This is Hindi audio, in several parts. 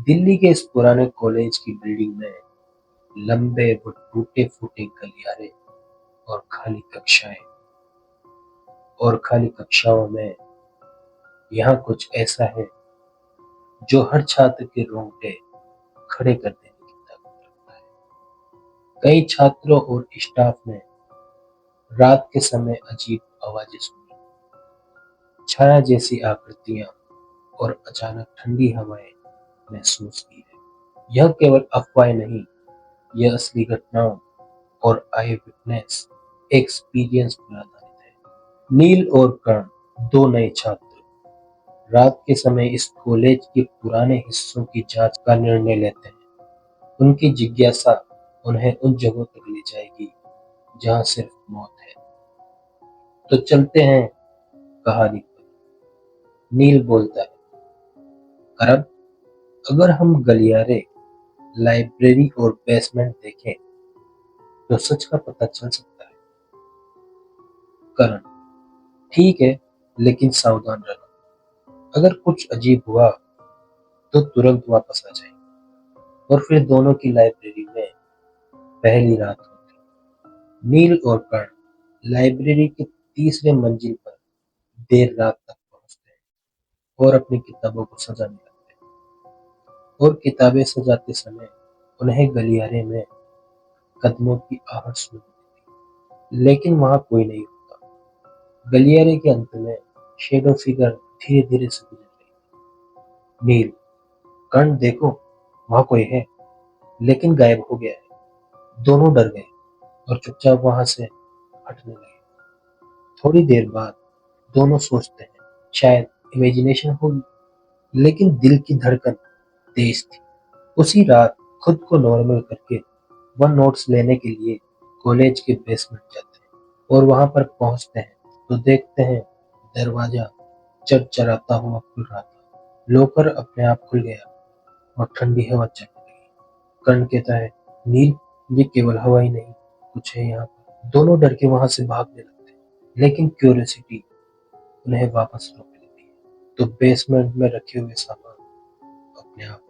दिल्ली के इस पुराने कॉलेज की बिल्डिंग में लंबे व टूटे फूटे गलियारे और खाली कक्षाओं में यहाँ कुछ ऐसा है जो हर छात्र के रोंगटे खड़े कर देने की ताकत रखता है। कई छात्रों और स्टाफ ने रात के समय अजीब आवाजें सुनी, छाया जैसी आकृतियां और अचानक ठंडी हवाएं महसूस की है। यह केवल अफवाहें नहीं, यह असली घटनाओं और आई विटनेस एक्सपीरियंस पर आधारित है। नील और कर्ण, दो नए छात्र, रात के समय इस कॉलेज के पुराने हिस्सों की जांच का निर्णय लेते हैं। उनकी जिज्ञासा उन्हें उन जगहों तक ले जाएगी जहां सिर्फ मौत है। तो चलते हैं कहानी पर। नील बोलता है, करण, अगर हम गलियारे, लाइब्रेरी और बेसमेंट देखें तो सच का पता चल सकता है। करण, ठीक है, लेकिन सावधान रहना। अगर कुछ अजीब हुआ तो तुरंत वापस आ जाए। और फिर दोनों की लाइब्रेरी में पहली रात होती। नील और कर्ण लाइब्रेरी के तीसरे मंजिल पर देर रात तक पहुंचते हैं और अपनी किताबों को सजाने लगते हैं। और किताबें सजाते समय उन्हें गलियारे में कदमों की आहट सुनाई देती, लेकिन वहां कोई नहीं होता। गलियारे के अंत में शेडो फिगर धीरे धीरे से गुजर रही। नील, कर्ण देखो, वहां कोई है, लेकिन गायब हो गया है। दोनों डर गए और चुपचाप वहां से हटने लगे। थोड़ी देर बाद दोनों सोचते हैं शायद इमेजिनेशन होगी, लेकिन दिल की धड़कन तेज थी। उसी रात खुद को नॉर्मल करके वह नोट्स लेने के लिए कॉलेज के बेसमेंट जाते हैं और वहां पर पहुंचते हैं तो देखते हैं दरवाजा चरचराता हुआ खुल रहा था। लॉकर अपने आप खुल गया और ठंडी हवा चलने लगी। कर्ण कहता है, नील, ये केवल हवा ही नहीं, कुछ है यहाँ पर। दोनों डर के वहां से भागने लगते हैं, लेकिन क्यूरियोसिटी उन्हें वापस रोक लेती है। तो बेसमेंट में रखे हुए सामान अपने आप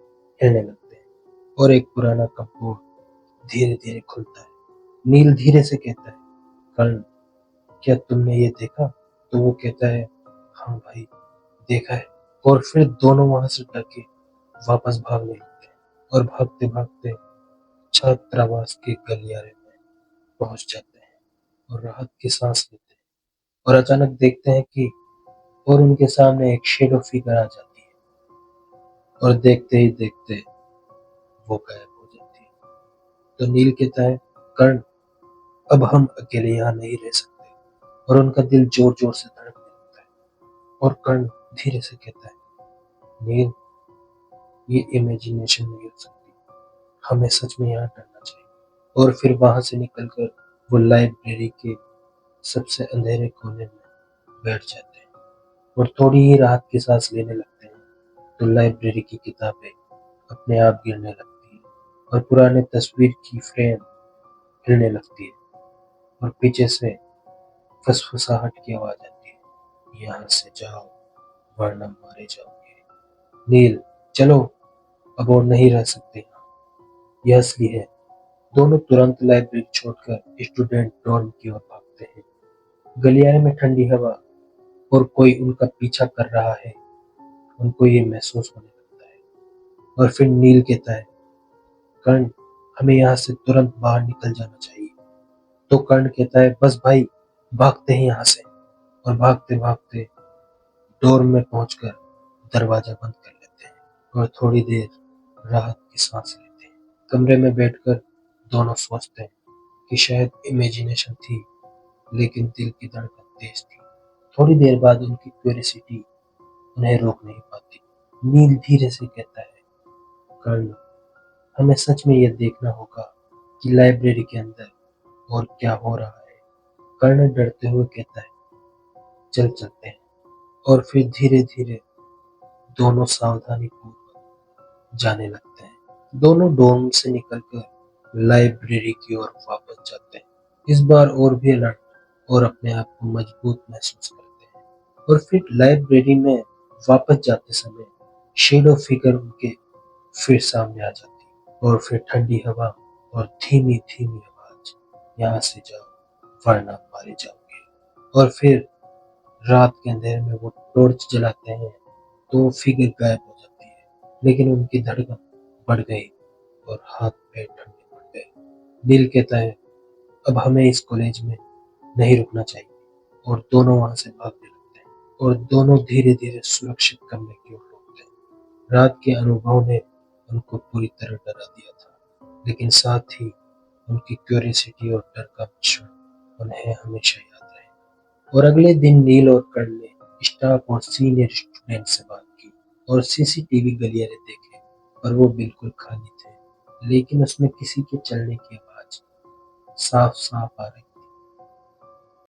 हिलने लगते हैं और एक पुराना कपबोर्ड धीरे धीरे खुलता है। नील धीरे से कहता है, कर्ण, क्या तुमने ये देखा? तो वो कहता है, हाँ भाई, देखा है। और फिर दोनों वहां से डर के वापस भागने लगते हैं और भागते भागते छात्रावास के गलियारे में पहुंच जाते हैं और राहत की सांस लेते हैं। और अचानक देखते हैं कि और उनके सामने एक शेडो फिगर आ जाती है और देखते ही देखते वो गायब हो जाती है। तो नील कहता है, कर्ण, अब हम अकेले यहाँ नहीं रह सकते। और उनका दिल जोर जोर से धड़कने लगता है। और कर्ण धीरे से कहता है, नील, ये इमेजिनेशन नहीं हो सकती, हमें सच में यहाँ डरना चाहिए। और फिर वहां से निकलकर वो लाइब्रेरी के सबसे अंधेरे कोने में बैठ जाते हैं और थोड़ी ही राहत की सांस लेने लगते हैं। तो लाइब्रेरी की किताबें अपने आप गिरने लगती है और पुराने तस्वीर की फ्रेम हिलने लगती है और पीछे से फुसफुसाहट की आवाज आती है, यहाँ से जाओ वरना मारे जाओगे। नील, चलो, अब और नहीं रह सकते यहाँ, यह असली है। दोनों तुरंत लाइब्रेरी छोड़कर स्टूडेंट डॉर्म की ओर भागते हैं। गलियारे में ठंडी हवा और कोई उनका पीछा कर रहा है, उनको ये महसूस होने लगता है। और फिर नील कहता है, कर्ण, हमें यहाँ से तुरंत बाहर निकल जाना चाहिए। तो कर्ण कहता है, बस भाई, भागते हैं यहाँ से। और भागते भागते डोर में पहुंचकर दरवाजा बंद कर लेते हैं और थोड़ी देर राहत की सांस लेते हैं। कमरे में बैठकर दोनों सोचते हैं कि शायद इमेजिनेशन थी, लेकिन दिल की धड़कन तेज थी। थोड़ी देर बाद उनकी क्यूरियोसिटी उन्हें रोक नहीं पाती। नील धीरे से कहता है, कर्ण, हमें सच में यह देखना होगा कि लाइब्रेरी के अंदर और क्या हो रहा है। कर्ण डरते हुए कहता है, चल चलते हैं। और फिर धीरे धीरे दोनों सावधानी पूर्वक जाने लगते हैं। दोनों डोम से निकलकर लाइब्रेरी की ओर वापस जाते हैं, इस बार और भी अलर्ट और अपने आप को मजबूत महसूस करते हैं। और फिर लाइब्रेरी में वापस जाते समय शेडो फिगर उनके फिर सामने आ जाती और फिर ठंडी हवा और धीमी धीमी आवाज, यहाँ से जाओ वरना मारे जाओगे। और फिर रात के अंधेरे में वो टॉर्च जलाते हैं तो फिगर गायब हो जाती है, लेकिन उनकी धड़कन बढ़ गई और हाथ पैर ठंडे पड़ गए। नील कहता है अब हमें इस कॉलेज में नहीं रुकना चाहिए, और दोनों वहां से भागने लगते हैं और दोनों धीरे धीरे सुरक्षित कमरे की ओर लौटते हैं। रात के अनुभव ने उनको पूरी तरह डरा दिया था, लेकिन साथ ही उनकी क्यूरियोसिटी और डर का मिश्रण उन्हें हमेशा याद रहे। और अगले दिन नील और कर्ण ने स्टाफ और सीनियर स्टूडेंट से बात की और सीसीटीवी गलियारे देखे, पर वो बिल्कुल खाली थे, लेकिन उसमें किसी के चलने की आवाज साफ साफ आ रही